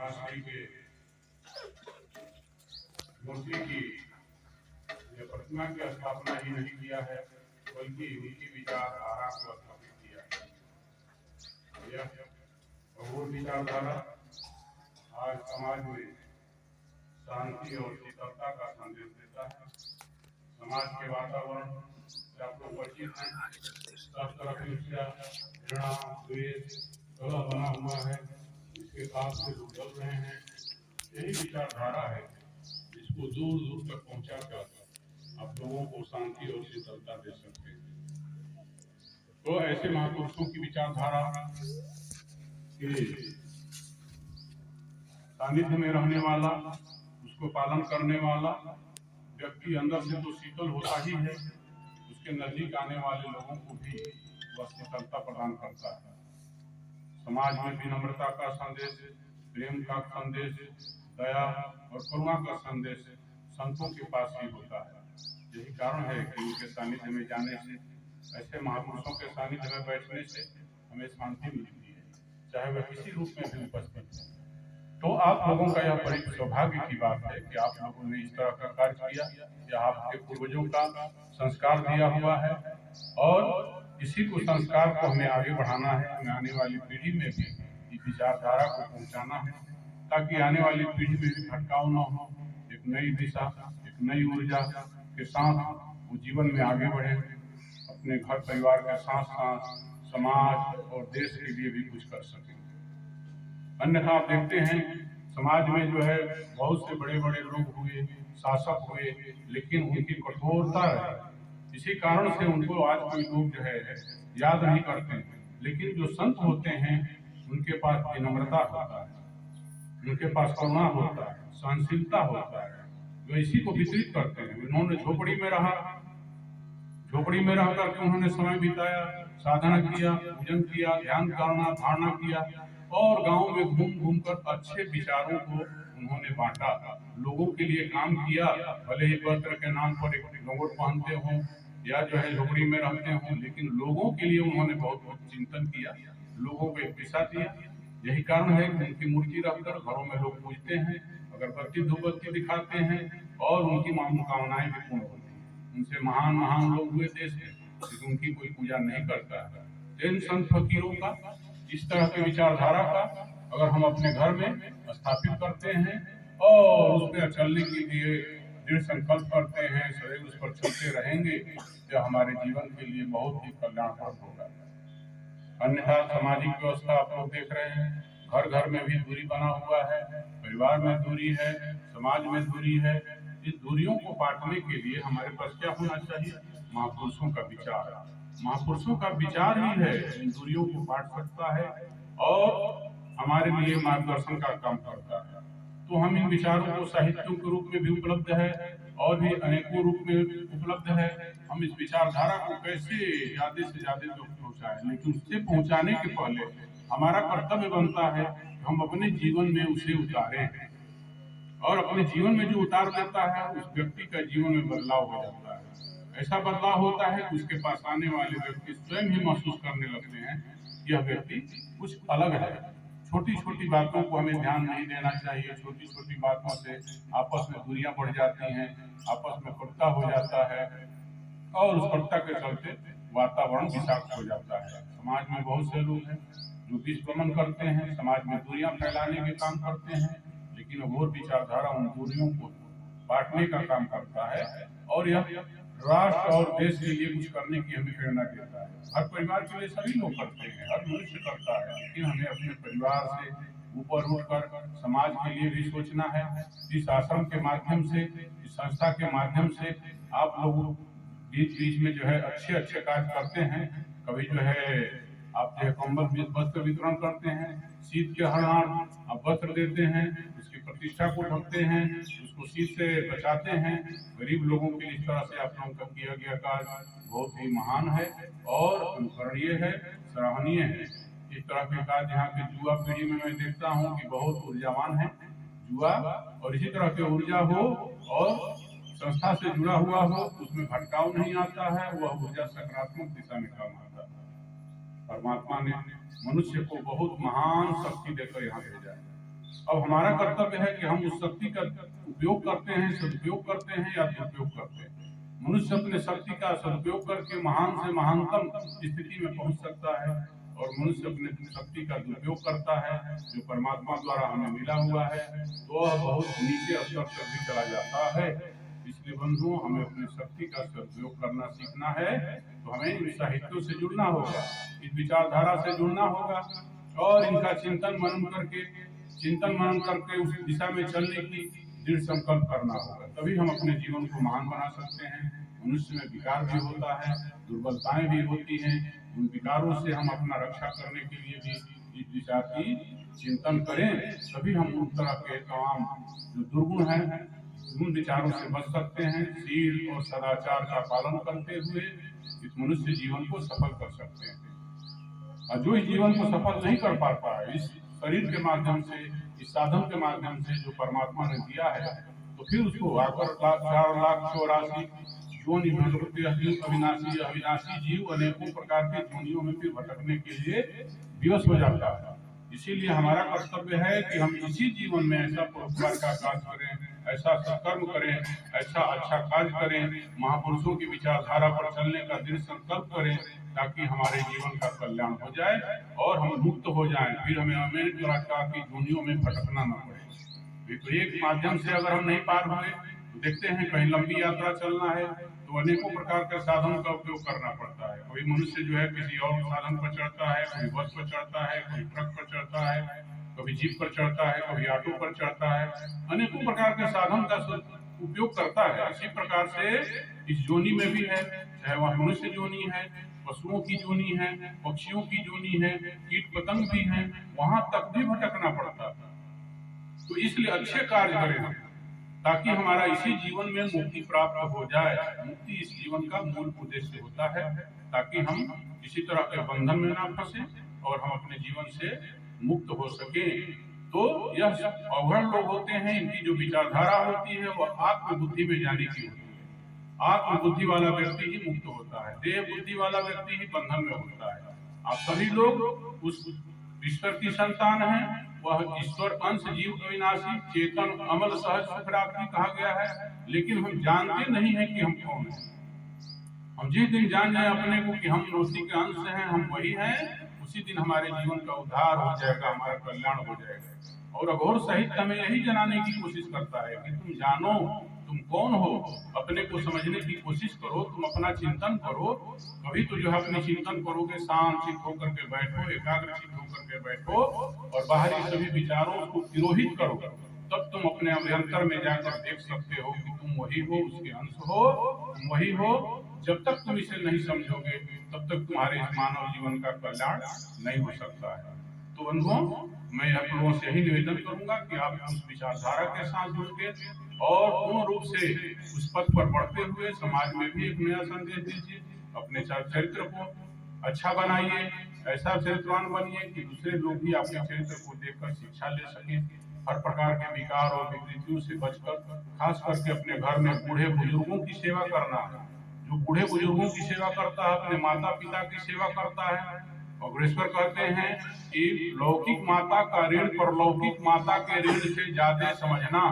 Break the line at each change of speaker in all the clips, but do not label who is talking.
महाराष्ट्र के मूर्ति की प्रतिमा की स्थापना ही नहीं किया है, बल्कि उनकी विचारधारा को स्थापित किया है। यह वो विचारधारा आज समाज में शांति और शीतलता का संदेश देता है। समाज के वातावरण से आप लोग परिचित हैं, सब तरफ ईर्ष्या, घृणा, द्वेष कलह बना हुआ है, इसके साथ से लोग जल रहे हैं। यही विचारधारा है जिसको दूर दूर तक पहुंचा कर आप लोगों को शांति और शीतलता दे सकते हैं। तो ऐसे महापुरुषों की विचारधारा के सानिध्य में रहने वाला, उसको पालन करने वाला व्यक्ति अंदर से तो शीतल होता ही है, उसके नजदीक आने वाले लोगों को भी वह शीतलता प्रदान करता है। समाज में विनम्रता का संदेश, प्रेम का संदेश, दया और करुणा का संदेश संतों के पास ही होता है। यही कारण है कि उनके सानिध्य में जाने से, ऐसे महापुरुषों के सानिध्य में बैठने से हमें शांति मिलती है, चाहे वह किसी रूप में भी उपस्थित है। तो आप लोगों का यह बड़ी सौभाग्य की बात है कि आप लोगों ने इस तरह का कार्य किया। यह आपके पूर्वजों का संस्कार दिया हुआ है और इसी को संस्कार को हमें आगे बढ़ाना है। हमें आने वाली पीढ़ी में भी इस विचारधारा को पहुंचाना है, ताकि आने वाली पीढ़ी में भी भटकाव न हो, एक नई दिशा, एक नई ऊर्जा के साथ वो जीवन में आगे बढ़े, अपने घर परिवार के साथ साथ समाज और देश के लिए भी कुछ कर सके। अन्यथा आप देखते हैं समाज में जो है बहुत से बड़े बड़े लोग हुए, शासक हुए, लेकिन उनकी कठोरता रही। इसी कारण से उनको आज कोई लोग जो है याद नहीं करते हैं। लेकिन जो संत होते हैं उनके पास विनम्रता होता है, उनके पास करुणा होता है, सहनशीलता होता है, वे इसी को वितरित करते हैं। उन्होंने झोपड़ी में रहा, झोपड़ी में रह करके उन्होंने समय बिताया, साधना किया, पूजन किया, ध्यान करना, धारणा किया और गांव में घूम घूम कर अच्छे विचारों को उन्होंने बांटा, लोगों के लिए काम किया। भले ही वस्त्र के नाम पर एक लंगोट पहनते हों या जो है झोपड़ी में रहते हों, लेकिन लोगों के लिए उन्होंने बहुत चिंतन किया, लोगों को एक दिशा दिया। यही कारण है कि उनकी मूर्ति रखकर घरों में लोग पूजते हैं, अगरबत्ती धूपबत्ती दिखाते हैं और उनकी मनोकामनाएं भी पूर्ण होती हैं। उनसे महान महान लोग हुए देश में, लेकिन उनकी कोई पूजा नहीं करता है। इन संत फकीरों का, इस तरह की विचारधारा का अगर हम अपने घर में स्थापित करते हैं और उस पर चलने के लिए दृढ़ संकल्प करते हैं, सदैव उस पर चलते रहेंगे, तो हमारे जीवन के लिए बहुत ही कल्याणप्रद होगा। अन्यथा सामाजिक व्यवस्था आप लोग देख रहे हैं, घर घर में भी दूरी बना हुआ है, परिवार में दूरी है, समाज में दूरी है। इस दूरियों को पाटने के लिए हमारे पास क्या होना चाहिए? महापुरुषों का विचार। महापुरुषों का विचार ही है इन दूरियों को पाट सकता है और हमारे लिए मार्गदर्शन का काम करता है। तो हम इन विचारों को साहित्यों के रूप में भी उपलब्ध है और भी अनेकों रूप में उपलब्ध है। हम इस विचारधारा को कैसे ज्यादा से ज्यादा तक पहुंचाएं, लेकिन उससे पहुंचाने के पहले हमारा कर्तव्य बनता है कि हम अपने जीवन में उसे उतारें, और अपने जीवन में जो उतार देता है उस व्यक्ति का जीवन में बदलाव हो जाता है। ऐसा बदलाव होता है कि उसके पास आने वाले व्यक्ति स्वयं ही महसूस करने लगते हैं कि यह व्यक्ति कुछ अलग है। छोटी छोटी बातों को हमें ध्यान नहीं देना चाहिए। छोटी छोटी बातों से आपस में दूरियां बढ़ जाती हैं, आपस में कटुता हो जाता है और उस कटुता के चलते वातावरण विषाक्त हो जाता है। समाज में बहुत से लोग हैं जो विषप्रमण करते हैं, समाज में दूरियां फैलाने के काम करते हैं, लेकिन घोर विचारधारा उन दूरियों को बांटने का काम करता है और यह राष्ट्र और देश के लिए कुछ करने की हमें प्रेरणा देता है। हर परिवार के लिए सभी लोग करते हैं, हर मनुष्य करता है, लेकिन हमें अपने परिवार से ऊपर उठकर समाज के लिए भी सोचना है। इस आश्रम के माध्यम से, इस संस्था के माध्यम से आप लोग बीच बीच में जो है अच्छे अच्छे कार्य करते हैं। कभी जो है आप जो है कंबल वस्त्र वितरण करते हैं, शीत के हरणार्थ आप वस्त्र देते हैं, उसकी प्रतिष्ठा को ढकते हैं, उसको शीत से बचाते हैं। गरीब लोगों के लिए इस तरह से आप लोगों का किया गया कार्य बहुत ही महान है और अनुकरणीय है, सराहनीय है। इस तरह के कार्य यहाँ के युवा पीढ़ी में मैं देखता हूँ कि बहुत ऊर्जावान है युवा, और इसी तरह की ऊर्जा हो और संस्था से जुड़ा हुआ हो, उसमें भटकाव नहीं आता है, वह ऊर्जा सकारात्मक दिशा में काम आता है। परमात्मा ने मनुष्य को बहुत महान शक्ति देकर यहाँ भेजा है। अब हमारा कर्तव्य है कि हम उस शक्ति का उपयोग करते हैं, सदुपयोग करते हैं या दुरुपयोग करते हैं। मनुष्य अपने शक्ति का सदुपयोग करके महान से महानतम स्थिति में पहुंच सकता है, और मनुष्य अपने शक्ति का दुरुपयोग करता है जो परमात्मा द्वारा हमें मिला हुआ है, तो वह बहुत नीचे स्तर तक भी चला जाता है। इसलिए बंधुओं, हमें अपनी शक्ति का सदुपयोग करना सीखना है। तो हमें इन साहित्यों से जुड़ना होगा, इस विचारधारा से जुड़ना होगा, और इनका चिंतन मनन करके उस दिशा में चलने की दृढ़ संकल्प करना होगा। तभी हम अपने जीवन को महान बना सकते हैं। मनुष्य में विकार भी होता है, दुर्बलताएं भी होती हैं। उन विकारों से हम अपना रक्षा करने के लिए भी इस दिशा की चिंतन करें, तभी हम उन तरह के तमाम जो दुर्गुण हैं उन विचारों से बच सकते हैं। शील और सदाचार का पालन करते हुए इस मनुष्य जीवन को सफल कर सकते हैं। और जो इस जीवन को सफल नहीं कर पाता है, इस शरीर के माध्यम से, इस साधन के माध्यम से जो परमात्मा ने दिया है, तो फिर उसको आकर 4,84 योनि अविनाशी जीव अनेकों प्रकार के योनियों में फिर भटकने के लिए विवश हो जाता है। इसीलिए हमारा कर्तव्य है कि हम इसी जीवन में ऐसा परोपकार का कार्य करें, ऐसा सत्कर्म करें, ऐसा अच्छा कार्य करें, महापुरुषों की विचारधारा पर चलने का दृढ़ संकल्प करें, ताकि हमारे जीवन का कल्याण हो जाए और हम मुक्त हो जाएं। फिर हमें अनेक प्रकार की दुनियों में भटकना न पड़े। तो एक माध्यम से अगर हम नहीं पार हुए, तो देखते हैं कहीं लंबी यात्रा चलना है तो अनेकों प्रकार के साधन का उपयोग करना पड़ता है। कोई मनुष्य जो है किसी और साधन पर चढ़ता है, कोई बस पर चढ़ता है, कोई ट्रक पर चढ़ता है, कभी जीप पर चढ़ता है, कभी ऑटो पर चढ़ता है, अनेकों प्रकार के साधन का उपयोग करता है। इसी प्रकार से इस जोनी में भी है, चाहे वह मनुष्य जोनी है, पशुओं की जोनी है, पक्षियों की जोनी है, कीट पतंग भी है, वहां तक भी भटकना पड़ता है। तो इसलिए अच्छे कार्य करें ताकि हमारा इसी जीवन में मुक्ति प्राप्त हो जाए। मुक्ति इस जीवन का मूल उद्देश्य होता है, ताकि हम किसी तरह के बंधन में ना फंसे और हम अपने जीवन से मुक्त हो सके। तो यह अवगण लोग होते हैं, इनकी जो विचारधारा होती है वह आत्मबुद्धि में जाने की होती है। आत्मबुद्धि वाला व्यक्ति ही मुक्त होता है, देह बुद्धि वाला व्यक्ति ही बंधन में होता है। आप सभी लोग उस ईश्वर की संतान हैं, वह ईश्वर अंश जीव अविनाशी चेतन अमल सहज सुखरात्रि कहा गया है, लेकिन हम जानते नहीं है कि हम कौन हैं। हम जिस दिन जान जाए अपने को कि हम उसी के अंश हैं, हम वही हैं, उसी दिन हमारे जीवन का उद्धार हो जाएगा, हमारा कल्याण हो जाएगा। और अघोर साहित्य हमें यही जनाने की कोशिश करता है कि तुम जानो तुम कौन हो, अपने को समझने की कोशिश करो, तुम अपना चिंतन करो। कभी तो जो है अपने चिंतन करोगे, शांत चित होकर के बैठो, एकाग्र चित होकर के बैठो और बाहरी सभी विचारों को तिरोहित करो, तब तुम अपने अभ्यंतर में जाकर देख सकते हो कि तुम वही हो, उसके अंश हो, तुम वही हो। जब तक तुम इसे नहीं समझोगे तब तक तुम्हारे इस मानव जीवन का कल्याण नहीं हो सकता है। तो बंधुओं, मैं आप लोगों से यही निवेदन करूंगा कि आप उस विचारधारा के साथ जुड़ के और पूर्ण रूप से उस पथ पर बढ़ते हुए समाज में भी एक नया संदेश दीजिए। अपने चरित्र को अच्छा बनाइए, ऐसा चरित्रवान बनिए कि दूसरे लोग भी आपके चरित्र को देखकर शिक्षा ले सकें। हर प्रकार के विकार और विकृतियों से बचकर खास करके अपने घर में बूढ़े बुजुर्गों की सेवा करना है। जो बूढ़े बुजुर्गों की सेवा करता है, अपने माता पिता की सेवा करता है। अग्रेसर कहते हैं कि लौकिक माता का ऋण परलौकिक माता के ऋण से ज्यादा समझना।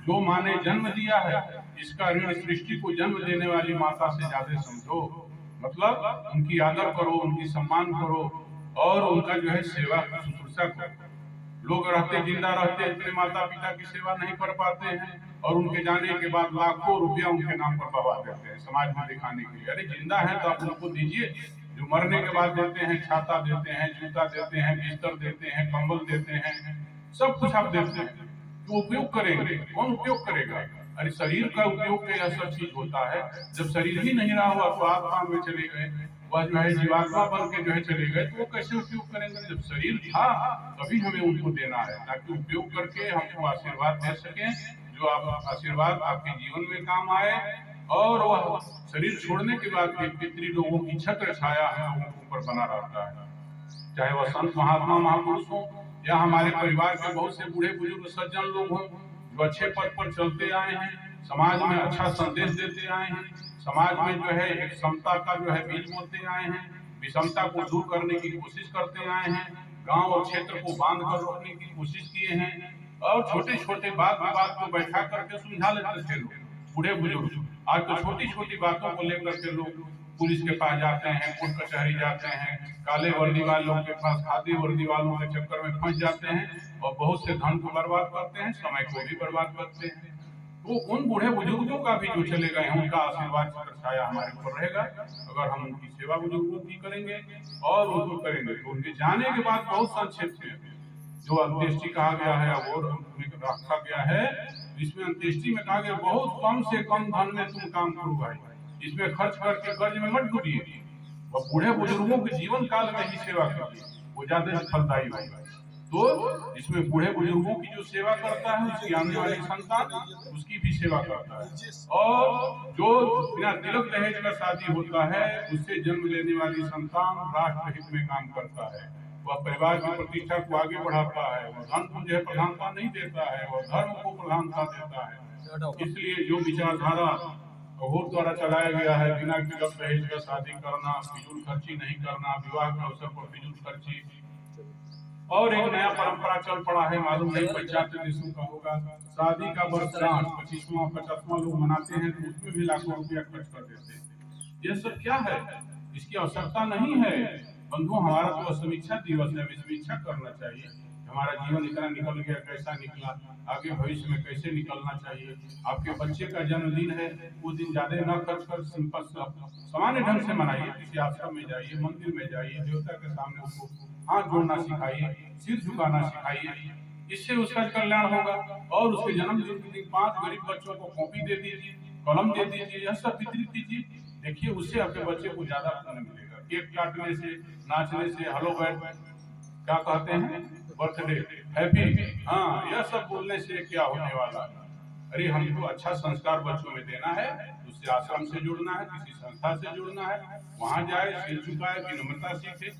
जो माँ ने जन्म दिया है, इसका ऋण सृष्टि को जन्म देने वाली माता से ज्यादा समझो। मतलब उनकी आदर करो, उनकी सम्मान करो और उनका जो है सेवा शुश्रूषा करो। लोग रहते जिंदा रहते अपने माता पिता की सेवा नहीं कर पाते हैं और उनके जाने के बाद लाखों रुपया उनके नाम पर बहा देते हैं समाज में दिखाने के लिए। अरे जिंदा है तो आप उनको दीजिए। जो मरने के बाद देते हैं, छाता देते हैं, जूता देते हैं, बिस्तर देते हैं, कंबल देते हैं, सब कुछ आप देते हैं, तो उपयोग करेंगे, कौन उपयोग करेगा? अरे शरीर का उपयोग का यह सब चीज होता है। जब शरीर ही नहीं रहा हुआ तो आत्मा में चले गए, वह जो है जीवात्मा बन के जो है चले गए, तो वो कैसे उपयोग करेंगे? जब शरीर था तभी हमें उनको देना है, ताकि उपयोग करके हमको आशीर्वाद दे सके, जो आप आशीर्वाद आपके जीवन में काम आए। और वह शरीर छोड़ने के बाद भी पितृ लोगों की छत्र छाया हम लोगों के ऊपर बना रहता है, चाहे वह संत महात्मा महापुरुष हो या हमारे परिवार के बहुत से बूढ़े बुजुर्ग सज्जन लोग हों, जो अच्छे पद पर चलते आए हैं, समाज में अच्छा संदेश देते आए हैं, समाज में जो है एक समता का जो है बीज बोते आए हैं, विषमता को दूर करने की कोशिश करते आए हैं, गांव और क्षेत्र को बांध कर रखने की कोशिश किए हैं। और छोटे छोटे बात विवाद को बैठा करके सुलझा लेते थे लोग, बूढ़े बुजुर्ग। आज तो छोटी छोटी बातों को लेकर के लोग पुलिस के पास जाते हैं, कोर्ट कचहरी जाते हैं, काले वर्दी वालों के पास, खादी वर्दी वालों के चक्कर में फंस जाते हैं और बहुत से धन को बर्बाद करते हैं, समय को भी बर्बाद करते हैं। तो उन बूढ़े बुजुर्गों का भी जो चले गए हैं, उनका आशीर्वाद छाया हमारे ऊपर रहेगा अगर हम उनकी सेवा बुजुर्गों की करेंगे और उनको करेंगे। तो उनके जाने के बाद बहुत संक्षेप में जो अंत्येष्टि कहा गया है वो रखा गया है, इसमें अंत्येष्टि में कहा गया बहुत कम से कम धन में तुम काम करो भाई, इसमें खर्च करके कर्ज में मत डूबिए और बूढ़े बुजुर्गों के जीवन काल में ही सेवा कीजिए, वो ज्यादा फलदायी होगा। तो इसमें बूढ़े बुजुर्गों की जो सेवा करता है उसकी आने वाली संतान उसकी भी सेवा करता है, और जो बिना तिलक दहेज का शादी होता है उससे जन्म लेने वाली संतान राष्ट्र हित में काम करता है, वह परिवार की प्रतिष्ठा को आगे बढ़ाता है, वह धन को जो है प्रधानता नहीं देता है, वह धर्म को प्रधानता देता है। इसलिए जो विचारधारा अघोर द्वारा चलाया गया है, बिना तिलक दहेज का शादी करना, फिजूल खर्ची नहीं करना, विवाह के अवसर पर फिजूल खर्ची, और एक नया परंपरा चल पड़ा है, मालूम नहीं पश्चात देशों का होगा, शादी का वर्षगांठ 25वां 50वां लोग मनाते हैं तो उसमें भी लाखों रुपया खर्च कर देते हैं। यह सब क्या है? इसकी आवश्यकता नहीं है बंधु। हमारा तो समीक्षा दिवस है, समीक्षा करना चाहिए हमारा जीवन इतना निकल गया, कैसा निकला, आगे भविष्य में कैसे निकलना चाहिए। आपके बच्चे का जन्मदिन है, उस दिन ज्यादा न खर्च कर सिंपल सामान्य ढंग से मनाइए, किसी आश्रम में जाइए, मंदिर में जाइए, देवता के सामने उसको हाथ जोड़ना सिखाइए, सिर झुकाना सिखाइए, इससे उसका कल्याण होगा। और उसके जन्मदिन के दिन 5 गरीब बच्चों को कॉपी दे दीजिए, कलम दे दीजिए, यह सब वितरित कीजिए, देखिए उससे आपके बच्चे को ज्यादा पुण्य मिलेगा। केक काटने से, नाचने से, हेलो बैठ क्या कहते हैं, बर्थडे, हैप्पी, हाँ, यह सब बोलने से क्या होने वाला है? अरे हमको अच्छा संस्कार बच्चों में देना है, उससे आश्रम से जुड़ना है, किसी संस्था से जुड़ना है, वहां जाए, सिर झुकाए, विनम्रता सीखे,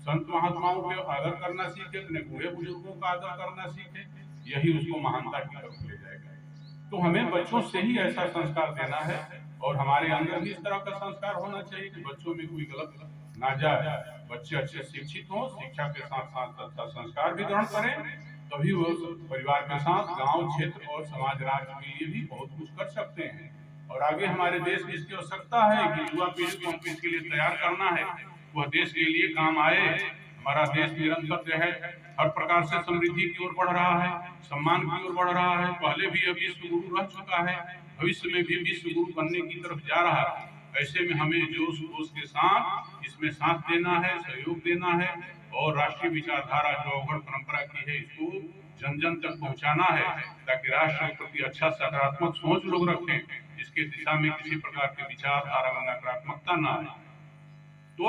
संत महात्माओं के आदर करना सीखे, अपने बूढ़े बुजुर्गों का आदर करना सीखे, यही उसको महानता की तरफ ले जाएगा। तो हमें बच्चों से ही ऐसा संस्कार देना है और हमारे अंदर भी इस तरह का संस्कार होना चाहिए कि बच्चों में कोई गलत ना जाए, बच्चे अच्छे शिक्षित हों, शिक्षा के साथ साथ अच्छा संस्कार भी ग्रहण करें, तभी वो परिवार के साथ गांव, क्षेत्र और समाज राज्य के लिए भी बहुत कुछ कर सकते हैं। और आगे हमारे देश की इसकी आवश्यकता है कि युवा पीढ़ी को हमको इसके लिए तैयार करना है, वह देश के लिए काम आए। हमारा देश निरंतर जो है हर प्रकार से समृद्धि की ओर बढ़ रहा है, सम्मान की ओर बढ़ रहा है, पहले भी अब विश्व गुरु रह चुका है, भविष्य में भी विश्व गुरु बनने की तरफ जा रहा है। ऐसे में हमें जोश खरोश के साथ इसमें साथ देना है, सहयोग देना है और राष्ट्रीय विचारधारा जो अवगढ़ परंपरा की है इसको जन जन तक पहुंचाना है, ताकि राष्ट्र के प्रति अच्छा सकारात्मक सोच लोग रखें, इसके दिशा में किसी प्रकार के विचारधारा में नकारात्मकता न आए। तो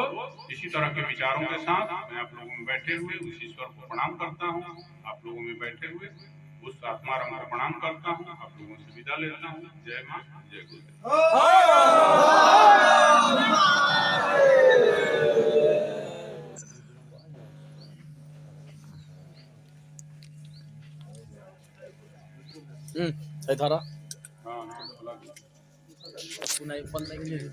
इसी तरह के विचारों के साथ मैं आप लोगों में बैठे हुए उस ईश्वर को प्रणाम करता हूँ, आप लोगों में बैठे हुए उस आत्माराम को प्रणाम करता हूँ, आप लोगों से विदा लेता हूँ। जय माँ, जय गुरुदेव।
धारा
हाँ,
पुन्हा 15 मिनिट